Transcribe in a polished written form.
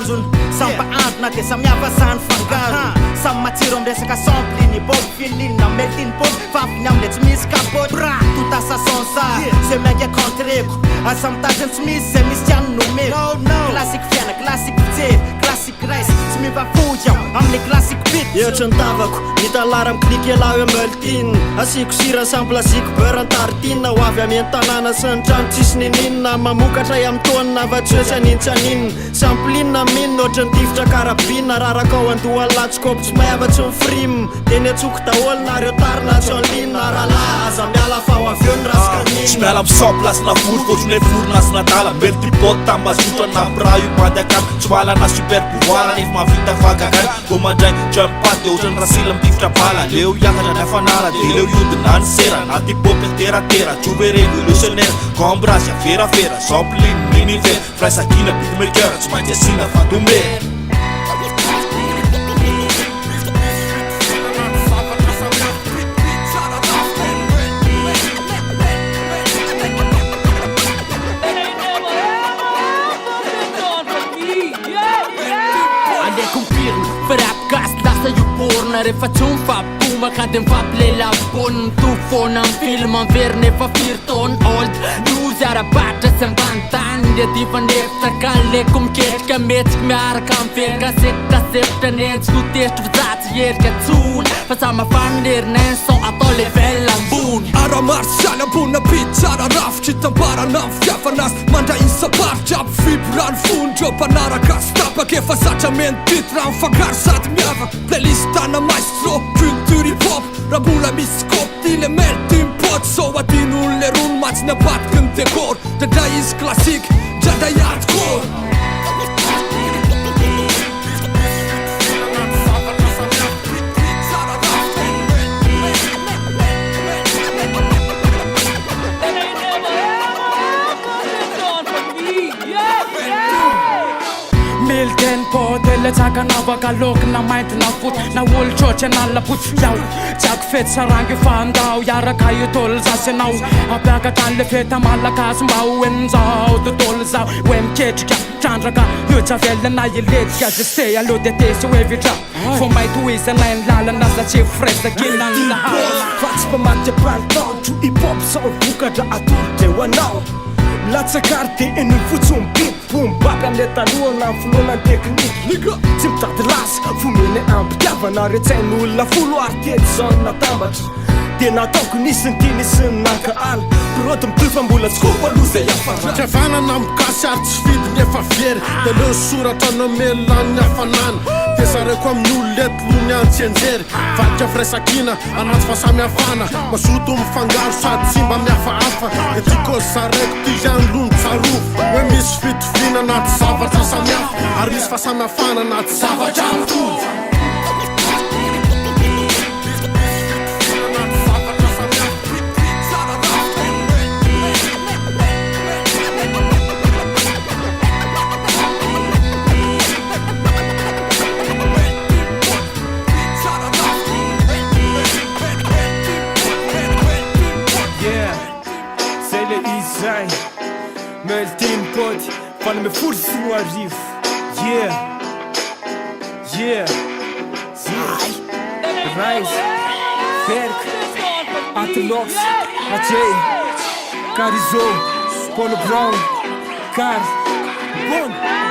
tanjony samy mpahandrona de samihafa zany fangaro samy matsiro amresaka sampliny bob filina meltiny pop fafiny amle tsy misy capote tout à sa sonsa zay mainka contreko asa mitazany tsy misy zay misy tiany nomeko classique fiaina classique fijery classique rice tsy mivafoy aho amle classique bit eotra ny tavako mitalara mikliky elao e meltine asiko sira sample asiko beurre tartine ho avy amy tanàna sy ny trano tsisy nininina mamokatra amy tonina vatsoetra ninitsanina samplinina minina oatra ny tifitra karabina raraka ao andoha latsikopo tsy mahiavatsy ny frim teny atsoko daholona reo tarina tsy anlinina rahalahy aza miala fa ho avy eo ny rasika tsy miala misample lasina vory fotriny hoe vorinasina dala meltipot tambazotra na bra io bady akany tsy malana super pouvoir nefa mavita fagagany go mandray jampat de ohatrany rasila mitifitra bala leo iakatra ny afanala de leo iodina ny sera naty popy teratera tsovereno illusionnaire gambrasy averafera sampline miniver fraisakina beatmaker tsy maintsy asina fandomera rehefa tsy mifampomaka de mifampilelavony mitofona amy film amvery nefa firtony old news arabatra sy ambany tany de difanefitra kaleko miketrika metsiky miaraka amvelika sekitra nentsy notestry fizatsy herika tsony fa samafany lerinenson atao level ambony ara-marsialy ambonina pitsara rafitry tambarana amy fiavanas mandra isaparitra aby fibrany fonindreo mpanaraka sy tapaka efa zatra meny titre amy fangaro sady miavaka playlistana maestro culture hip-hop raha mbola misy scopty le melting pot so adin'olo le rony matsiny ambadiky ny décor dradra izy classique dradray hardcore Milten podele tsakana vakaloko na mainty na foty na olo-trotra nalapotsy iaho tiako fety sarangy fandao iaraka itolo zasy anao ampiakatra an'le fety malagasy mba hoenizao tontolo zao hoe miketrika trandraka iojavelana iletika zeste aleo de tesy hoevitra fo maity hoizanay ny lalana satria fresakina ny laha fa tsy mba maty apalitantro hip-hop sao vokatra atolotra eo anao latsakary de eny fotsiny bipombaby amle taloana amy finoana teknika tsy mitady lasa fomeny ampitiavana retsain'olona folo artety zao natambatra de nataoko nisy ny ty nisy ny nanka ala pirody mitofa mbola tsy kopo aloha zay afara fiavanana mikasy ary tsy fidy ny efa very de leo soratra nomelany hafanana de zareko amin'ny ololety lony antsienjery vadika firaisakina anaty fahasamihafana mazoto mifangaro sady tsy mba mihafahafa de tikôzy zareko ty zany lony tsarovo hoe misy fitovina anaty zavatra samihafa ary misy fahasamihafana anaty zavatra mitovy Melting pot, fala me força no arrivo. Yeah, yeah, Rise, Ferk, Atlox, Ajay, Carizo, Polo Brown, Car, Bon.